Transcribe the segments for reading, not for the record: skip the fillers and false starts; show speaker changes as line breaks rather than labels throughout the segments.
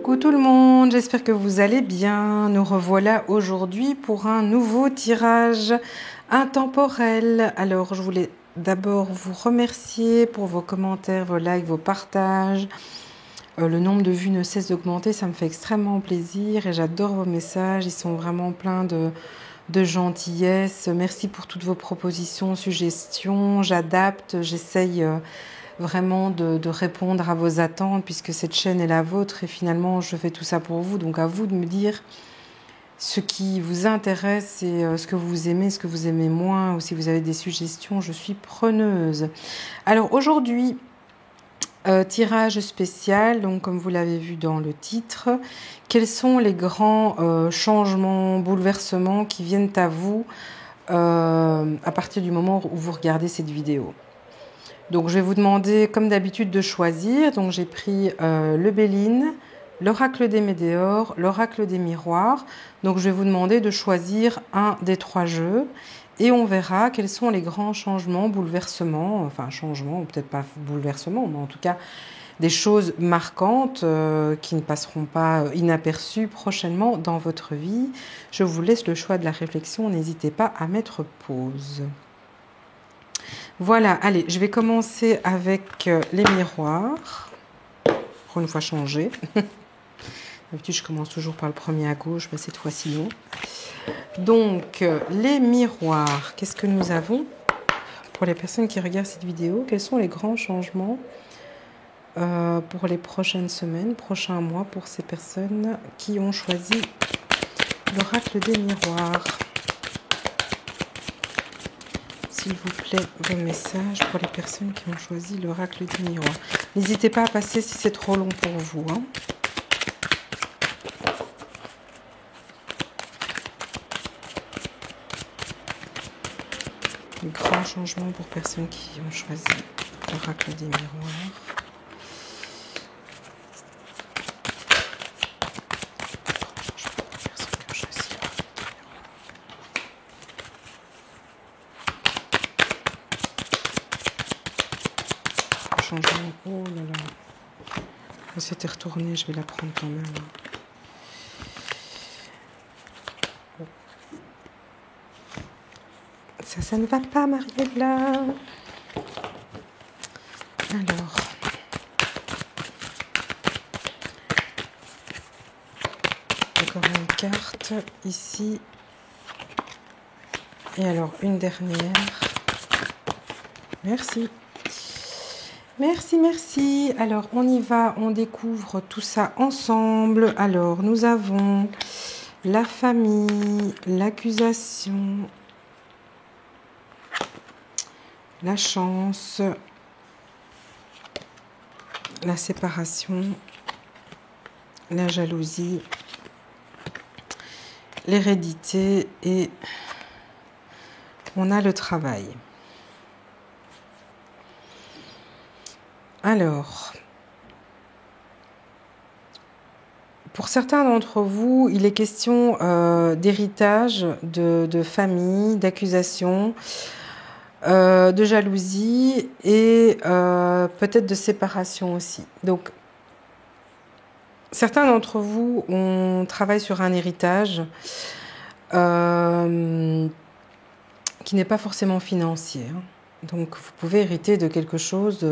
Coucou tout le monde, j'espère que vous allez bien. Nous revoilà aujourd'hui pour un nouveau tirage intemporel. Alors, je voulais d'abord vous remercier pour vos commentaires, vos likes, vos partages. Le nombre de vues ne cesse d'augmenter, ça me fait extrêmement plaisir et j'adore vos messages. Ils sont vraiment pleins de gentillesse. Merci pour toutes vos propositions, suggestions. J'adapte, j'essaye vraiment de répondre à vos attentes puisque cette chaîne est la vôtre et finalement je fais tout ça pour vous. Donc à vous de me dire ce qui vous intéresse et ce que vous aimez, ce que vous aimez moins, ou si vous avez des suggestions, je suis preneuse. Alors aujourd'hui, tirage spécial, donc comme vous l'avez vu dans le titre, quels sont les grands changements, bouleversements qui viennent à vous à partir du moment où vous regardez cette vidéo. Donc je vais vous demander comme d'habitude de choisir. Donc j'ai pris le Béline, l'oracle des Médéors, l'oracle des miroirs. Donc je vais vous demander de choisir un des trois jeux et on verra quels sont les grands changements, bouleversements, enfin changements, ou peut-être pas bouleversements, mais en tout cas des choses marquantes qui ne passeront pas inaperçues prochainement dans votre vie. Je vous laisse le choix de la réflexion, n'hésitez pas à mettre pause. Voilà, allez, je vais commencer avec les miroirs, pour une fois changer. D'habitude, je commence toujours par le premier à gauche, mais cette fois-ci non. Donc, les miroirs, qu'est-ce que nous avons? Pour les personnes qui regardent cette vidéo, quels sont les grands changements pour les prochaines semaines, prochains mois, pour ces personnes qui ont choisi l'oracle des miroirs? S'il vous plaît, vos messages pour les personnes qui ont choisi l'oracle du miroir. N'hésitez pas à passer si c'est trop long pour vous. Hein. Grand changement pour personnes qui ont choisi l'oracle des miroirs. Changement. Oh là là. C'était retourné, je vais la prendre quand même. Ça ne va pas, Mariella. Alors. Encore une carte ici. Et alors, une dernière. Merci. Merci, merci. Alors, on y va, on découvre tout ça ensemble. Alors, nous avons la famille, l'accusation, la chance, la séparation, la jalousie, l'hérédité et on a le travail. Alors, pour certains d'entre vous, il est question d'héritage, de famille, d'accusation, de jalousie et peut-être de séparation aussi. Donc, certains d'entre vous travaillent sur un héritage qui n'est pas forcément financier. Hein. Donc, vous pouvez hériter de quelque chose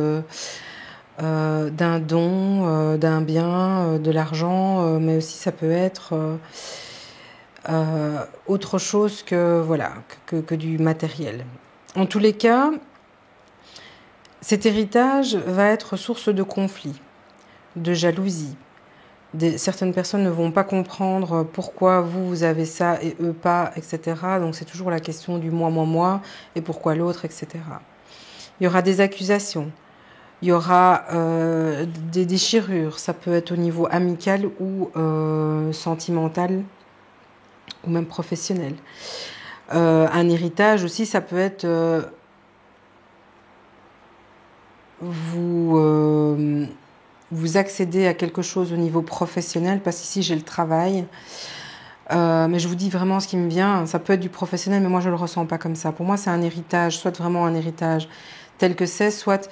d'un don, d'un bien, de l'argent, mais aussi ça peut être autre chose que, voilà, que du matériel. En tous les cas, cet héritage va être source de conflits, de jalousie. Certaines personnes ne vont pas comprendre pourquoi vous avez ça et eux pas, etc. Donc c'est toujours la question du moi, et pourquoi l'autre, etc. Il y aura des accusations. Il y aura des déchirures, ça peut être au niveau amical ou sentimental ou même professionnel. Un héritage aussi, ça peut être vous accédez à quelque chose au niveau professionnel, parce qu'ici j'ai le travail, mais je vous dis vraiment ce qui me vient, ça peut être du professionnel, mais moi je ne le ressens pas comme ça. Pour moi c'est un héritage, soit vraiment un héritage tel que c'est, soit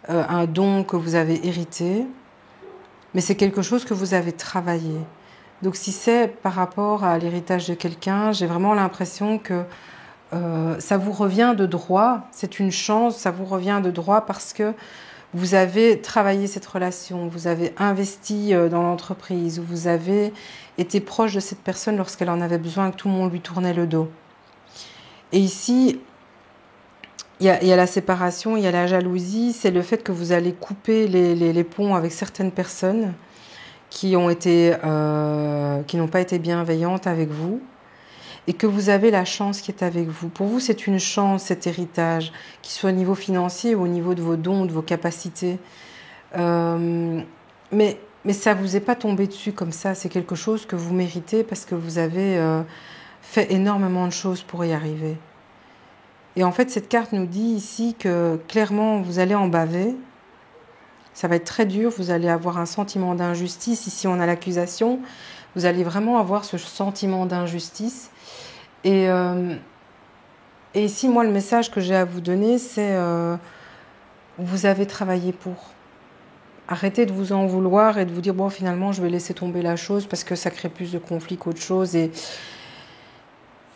un don que vous avez hérité, mais c'est quelque chose que vous avez travaillé. Donc si c'est par rapport à l'héritage de quelqu'un, j'ai vraiment l'impression que ça vous revient de droit, c'est une chance, ça vous revient de droit parce que vous avez travaillé cette relation, vous avez investi dans l'entreprise, vous avez été proche de cette personne lorsqu'elle en avait besoin, que tout le monde lui tournait le dos. Et ici, il y a la séparation, il y a la jalousie, c'est le fait que vous allez couper les ponts avec certaines personnes qui n'ont pas été bienveillantes avec vous et que vous avez la chance qui est avec vous. Pour vous, c'est une chance, cet héritage, qu'il soit au niveau financier ou au niveau de vos dons, de vos capacités. Mais ça ne vous est pas tombé dessus comme ça, c'est quelque chose que vous méritez parce que vous avez fait énormément de choses pour y arriver. Et en fait, cette carte nous dit ici que clairement, vous allez en baver. Ça va être très dur, vous allez avoir un sentiment d'injustice. Ici, on a l'accusation. Vous allez vraiment avoir ce sentiment d'injustice. Et ici, moi, le message que j'ai à vous donner, c'est vous avez travaillé pour. Arrêtez de vous en vouloir et de vous dire, bon, finalement, je vais laisser tomber la chose parce que ça crée plus de conflits qu'autre chose.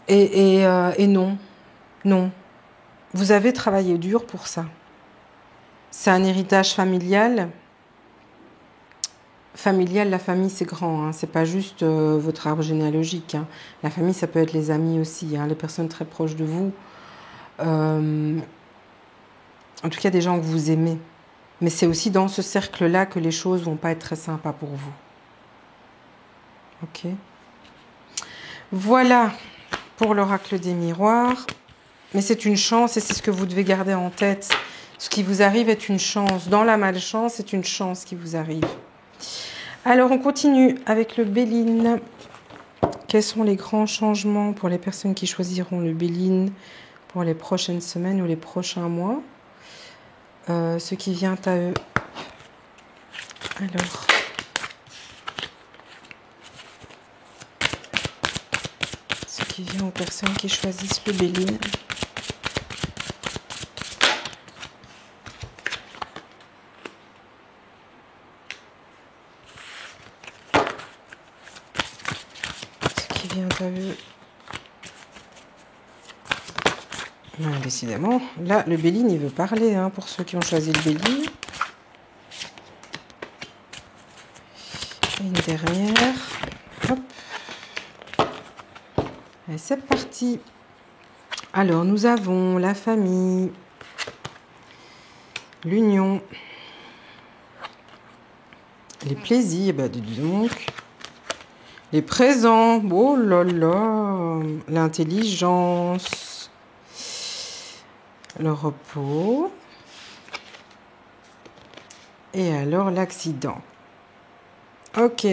Et non, non. Vous avez travaillé dur pour ça. C'est un héritage familial. Familial, la famille, c'est grand. Hein. C'est pas juste votre arbre généalogique. Hein. La famille, ça peut être les amis aussi, hein, les personnes très proches de vous. En tout cas, des gens que vous aimez. Mais c'est aussi dans ce cercle-là que les choses vont pas être très sympas pour vous. Ok. Voilà pour l'oracle des miroirs. Mais c'est une chance et c'est ce que vous devez garder en tête. Ce qui vous arrive est une chance. Dans la malchance, c'est une chance qui vous arrive. Alors, on continue avec le Béline. Quels sont les grands changements pour les personnes qui choisiront le Béline pour les prochaines semaines ou les prochains mois? Ce qui vient à eux. Alors... ce qui vient aux personnes qui choisissent le Béline. Vient à eux. Décidément, là, le Béline, il veut parler, hein, pour ceux qui ont choisi le Béline. Une dernière. Hop. Allez, c'est parti. Alors, nous avons la famille, l'union, les plaisirs, bah, dis donc. Les présents, oh là là, l'intelligence, le repos, et alors l'accident. Ok.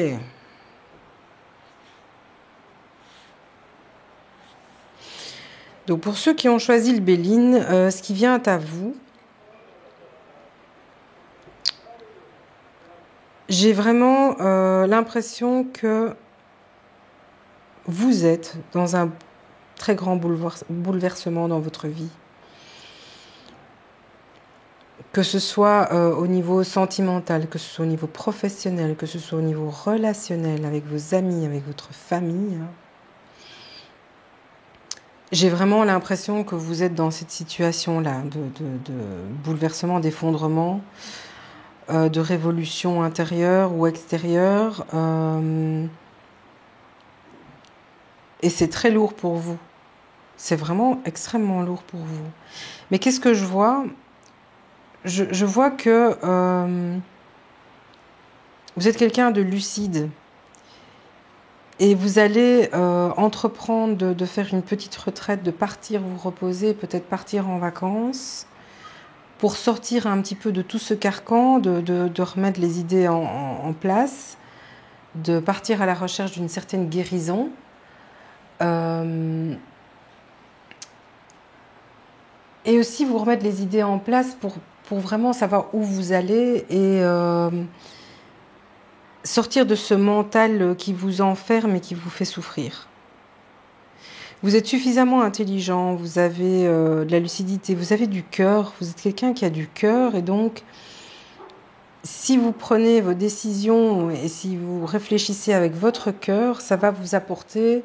Donc pour ceux qui ont choisi le Béline, ce qui vient à vous, j'ai vraiment l'impression que vous êtes dans un très grand bouleversement dans votre vie. Que ce soit au niveau sentimental, que ce soit au niveau professionnel, que ce soit au niveau relationnel, avec vos amis, avec votre famille. J'ai vraiment l'impression que vous êtes dans cette situation-là de bouleversement, d'effondrement, de révolution intérieure ou extérieure. Et c'est très lourd pour vous. C'est vraiment extrêmement lourd pour vous. Mais qu'est-ce que je vois ? Je vois que vous êtes quelqu'un de lucide. Et vous allez entreprendre de faire une petite retraite, de partir vous reposer, peut-être partir en vacances, pour sortir un petit peu de tout ce carcan, de remettre les idées en place, de partir à la recherche d'une certaine guérison. Et aussi vous remettre les idées en place pour vraiment savoir où vous allez et sortir de ce mental qui vous enferme et qui vous fait souffrir. Vous êtes suffisamment intelligent, vous avez de la lucidité, vous avez du cœur, vous êtes quelqu'un qui a du cœur et donc si vous prenez vos décisions et si vous réfléchissez avec votre cœur, ça va vous apporter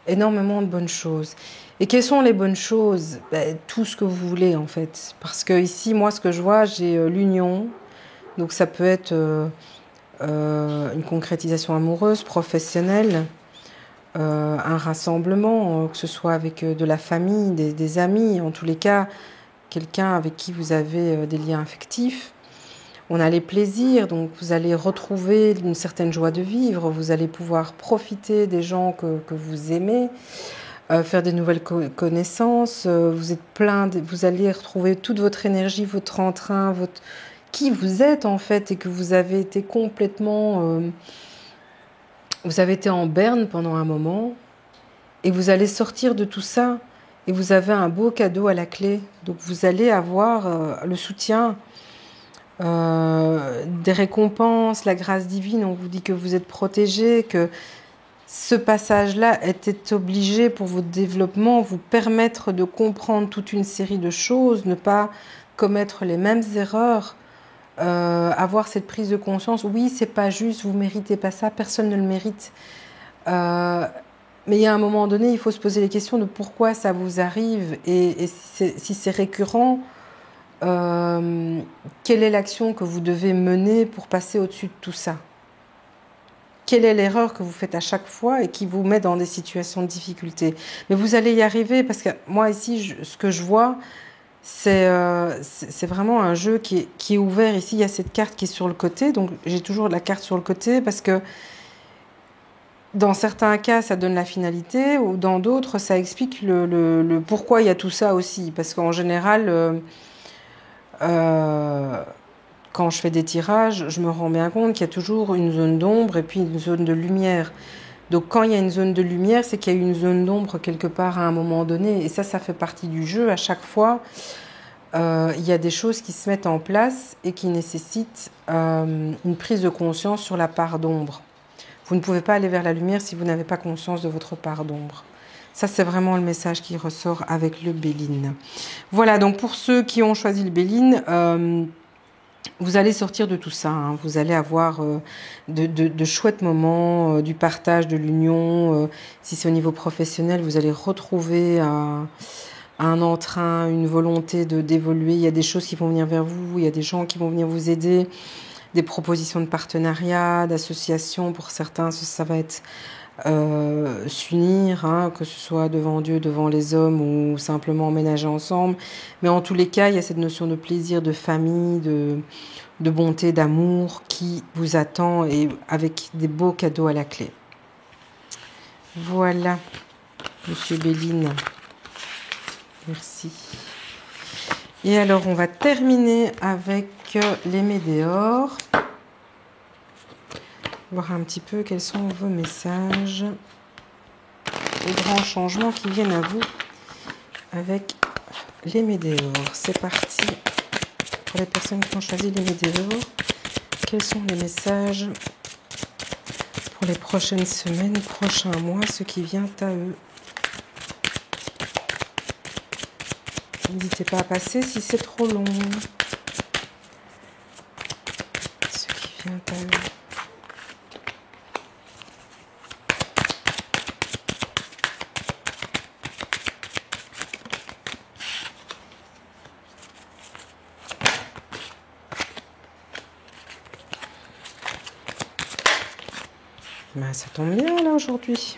énormément de bonnes choses. Et quelles sont les bonnes choses? Tout ce que vous voulez en fait. Parce que ici, moi, ce que je vois, j'ai l'union. Donc ça peut être une concrétisation amoureuse, professionnelle, un rassemblement, que ce soit avec de la famille, des amis, en tous les cas, quelqu'un avec qui vous avez des liens affectifs. On a les plaisirs, donc vous allez retrouver une certaine joie de vivre, vous allez pouvoir profiter des gens que vous aimez, faire des nouvelles connaissances, vous êtes vous allez retrouver toute votre énergie, votre entrain, qui vous êtes en fait, et que vous avez été complètement... vous avez été en berne pendant un moment, et vous allez sortir de tout ça, et vous avez un beau cadeau à la clé. Donc vous allez avoir le soutien, des récompenses, la grâce divine. On vous dit que vous êtes protégé, que ce passage-là était obligé pour votre développement, vous permettre de comprendre toute une série de choses, ne pas commettre les mêmes erreurs, avoir cette prise de conscience. Oui, c'est pas juste, vous méritez pas ça, personne ne le mérite. Mais il y a un moment donné, il faut se poser les questions de pourquoi ça vous arrive, et si c'est récurrent, quelle est l'action que vous devez mener pour passer au-dessus de tout ça? Quelle est l'erreur que vous faites à chaque fois et qui vous met dans des situations de difficulté? Mais vous allez y arriver, parce que moi ici, ce que je vois, c'est vraiment un jeu qui est ouvert. Ici, il y a cette carte qui est sur le côté, donc j'ai toujours la carte sur le côté, parce que dans certains cas, ça donne la finalité, ou dans d'autres, ça explique le pourquoi il y a tout ça aussi. Parce qu'en général... quand je fais des tirages, je me rends bien compte qu'il y a toujours une zone d'ombre et puis une zone de lumière. Donc quand il y a une zone de lumière, c'est qu'il y a une zone d'ombre quelque part à un moment donné. Et ça fait partie du jeu. À chaque fois, il y a des choses qui se mettent en place et qui nécessitent une prise de conscience sur la part d'ombre. Vous ne pouvez pas aller vers la lumière si vous n'avez pas conscience de votre part d'ombre. Ça, c'est vraiment le message qui ressort avec le Béline. Voilà, donc pour ceux qui ont choisi le Béline, vous allez sortir de tout ça, hein. Vous allez avoir de chouettes moments, du partage, de l'union. Si c'est au niveau professionnel, vous allez retrouver un entrain, une volonté d'évoluer. Il y a des choses qui vont venir vers vous, il y a des gens qui vont venir vous aider, des propositions de partenariat, d'association. Pour certains, ça va être s'unir, hein, que ce soit devant Dieu, devant les hommes, ou simplement emménager ensemble. Mais en tous les cas, il y a cette notion de plaisir, de famille, de bonté, d'amour qui vous attend, et avec des beaux cadeaux à la clé. Voilà, Monsieur Béline. Merci. Et alors, on va terminer avec les météores. Voir un petit peu quels sont vos messages, les grands changements qui viennent à vous avec les météores. C'est parti pour les personnes qui ont choisi les météores. Quels sont les messages pour les prochaines semaines, prochains mois, ce qui vient à eux? N'hésitez pas à passer si c'est trop long. Ce qui vient à eux. Ben, ça tombe bien là aujourd'hui.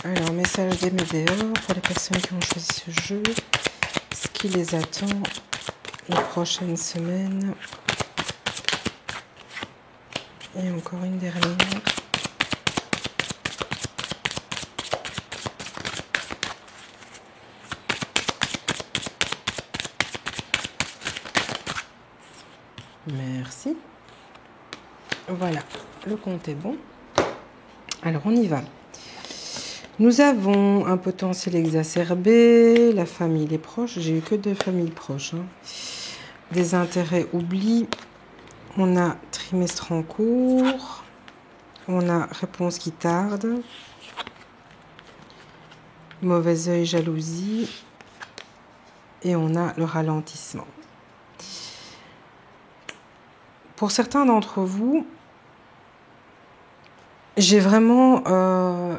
Alors, message des météores pour les personnes qui ont choisi ce jeu. Ce qui les attend les prochaines semaines. Et encore une dernière. Merci. Voilà, le compte est bon. Alors, on y va. Nous avons un potentiel exacerbé, la famille, les proches. J'ai eu que des familles proches, hein. Des intérêts oubliés. On a trimestre en cours. On a réponse qui tarde. Mauvais œil, jalousie. Et on a le ralentissement. Pour certains d'entre vous, j'ai vraiment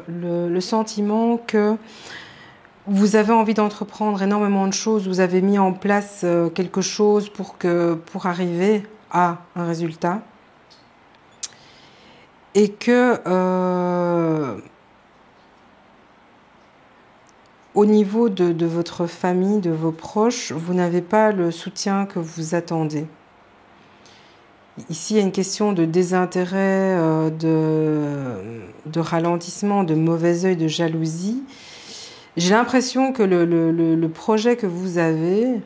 le sentiment que vous avez envie d'entreprendre énormément de choses. Vous avez mis en place quelque chose pour arriver à un résultat. Et que au niveau de votre famille, de vos proches, vous n'avez pas le soutien que vous attendez. Ici, il y a une question de désintérêt, de ralentissement, de mauvais œil, de jalousie. J'ai l'impression que le projet que vous avez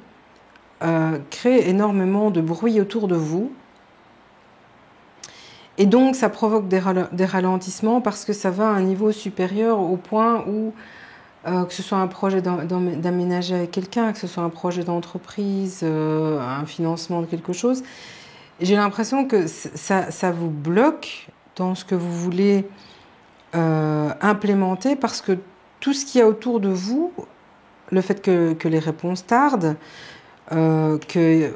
crée énormément de bruit autour de vous. Et donc, ça provoque des ralentissements parce que ça va à un niveau supérieur au point où, que ce soit un projet d'aménager avec quelqu'un, que ce soit un projet d'entreprise, un financement de quelque chose, j'ai l'impression que ça vous bloque dans ce que vous voulez implémenter parce que tout ce qu'il y a autour de vous, le fait que les réponses tardent, que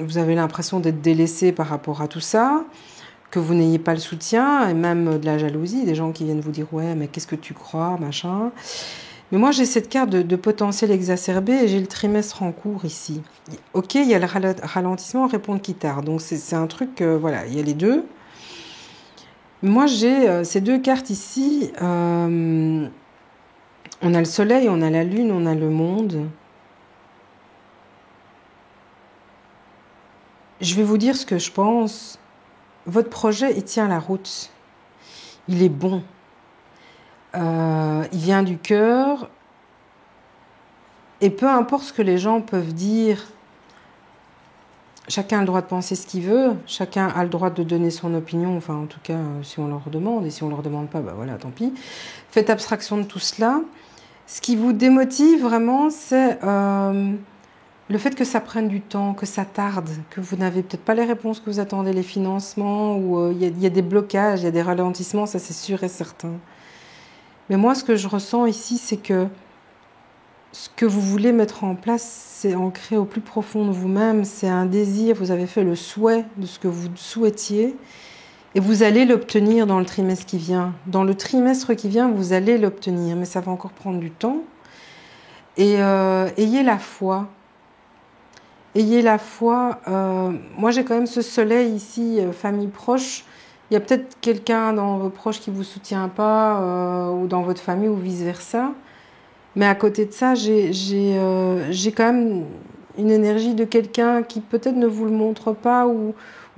vous avez l'impression d'être délaissé par rapport à tout ça, que vous n'ayez pas le soutien, et même de la jalousie, des gens qui viennent vous dire « ouais, mais qu'est-ce que tu crois, machin ». Mais moi, j'ai cette carte de potentiel exacerbé et j'ai le trimestre en cours ici. Ok, il y a le ralentissement, répondre qui tarde. Donc, c'est un truc, voilà, il y a les deux. Moi, j'ai ces deux cartes ici. On a le soleil, on a la lune, on a le monde. Je vais vous dire ce que je pense. Votre projet, il tient la route. Il est bon. Il vient du cœur. Et peu importe ce que les gens peuvent dire, chacun a le droit de penser ce qu'il veut, chacun a le droit de donner son opinion, enfin en tout cas si on leur demande, et si on leur demande pas, bah voilà, tant pis. Faites abstraction de tout cela. Ce qui vous démotive vraiment, c'est le fait que ça prenne du temps, que ça tarde, que vous n'avez peut-être pas les réponses que vous attendez, les financements, ou il y a des blocages, il y a des ralentissements, ça c'est sûr et certain. Mais moi, ce que je ressens ici, c'est que ce que vous voulez mettre en place, c'est ancré au plus profond de vous-même, c'est un désir, vous avez fait le souhait de ce que vous souhaitiez, et vous allez l'obtenir dans le trimestre qui vient. Dans le trimestre qui vient, vous allez l'obtenir, mais ça va encore prendre du temps. Et ayez la foi. Ayez la foi. Moi, j'ai quand même ce soleil ici, famille proche. Il y a peut-être quelqu'un dans vos proches qui ne vous soutient pas, ou dans votre famille, ou vice-versa. Mais à côté de ça, j'ai quand même une énergie de quelqu'un qui peut-être ne vous le montre pas ou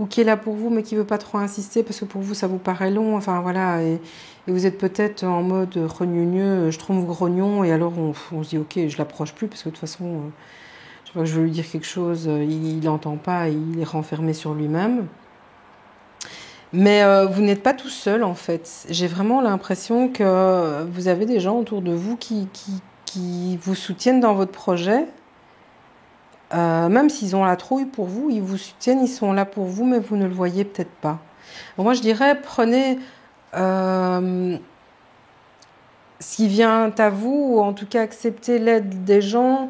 qui est là pour vous, mais qui ne veut pas trop insister parce que pour vous, ça vous paraît long. Enfin, voilà. Et vous êtes peut-être en mode regnougneux, je trouve grognon. Et alors, on se dit, ok, je ne l'approche plus parce que de toute façon, je sais pas que je veux lui dire quelque chose, il n'entend pas, il est renfermé sur lui-même. Mais vous n'êtes pas tout seul en fait. J'ai vraiment l'impression que vous avez des gens autour de vous qui vous soutiennent dans votre projet. Même s'ils ont la trouille pour vous, ils vous soutiennent, ils sont là pour vous, mais vous ne le voyez peut-être pas. Donc moi je dirais, prenez ce qui vient à vous, ou en tout cas acceptez l'aide des gens.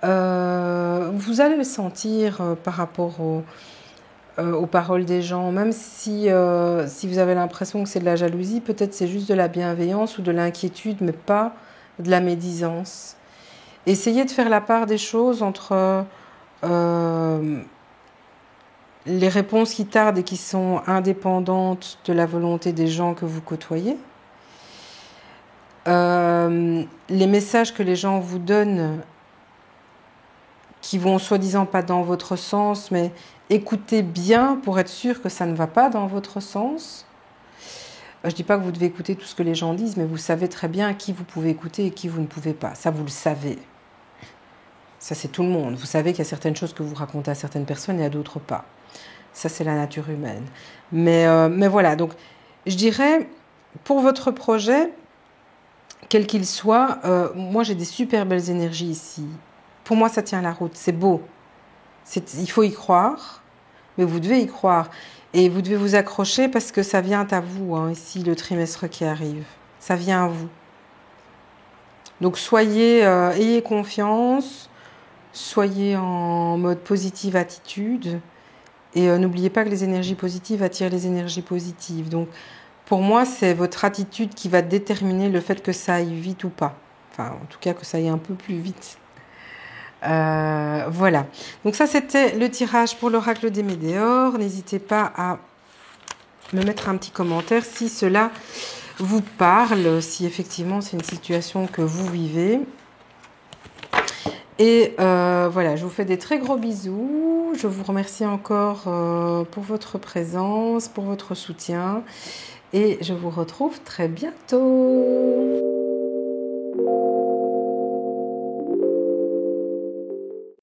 Vous allez le sentir par rapport aux paroles des gens, même si vous avez l'impression que c'est de la jalousie, peut-être c'est juste de la bienveillance ou de l'inquiétude, mais pas de la médisance. Essayez de faire la part des choses entre les réponses qui tardent et qui sont indépendantes de la volonté des gens que vous côtoyez, les messages que les gens vous donnent qui vont soi-disant pas dans votre sens, mais écoutez bien pour être sûr que ça ne va pas dans votre sens. Je ne dis pas que vous devez écouter tout ce que les gens disent, mais vous savez très bien qui vous pouvez écouter et qui vous ne pouvez pas. Ça, vous le savez. Ça, c'est tout le monde. Vous savez qu'il y a certaines choses que vous racontez à certaines personnes et à d'autres pas. Ça, c'est la nature humaine. Mais voilà, donc je dirais, pour votre projet, quel qu'il soit, moi j'ai des super belles énergies ici. Pour moi, ça tient la route, c'est beau. Il faut y croire, mais vous devez y croire. Et vous devez vous accrocher parce que ça vient à vous, hein, ici, le trimestre qui arrive. Ça vient à vous. Donc, ayez confiance, soyez en mode positive attitude. Et n'oubliez pas que les énergies positives attirent les énergies positives. Donc, pour moi, c'est votre attitude qui va déterminer le fait que ça aille vite ou pas. Enfin, en tout cas, que ça aille un peu plus vite. Voilà. Donc ça, c'était le tirage pour l'oracle des Médéors. N'hésitez pas à me mettre un petit commentaire si cela vous parle, si effectivement c'est une situation que vous vivez. Et voilà, je vous fais des très gros bisous. Je vous remercie encore pour votre présence, pour votre soutien. Et je vous retrouve très bientôt.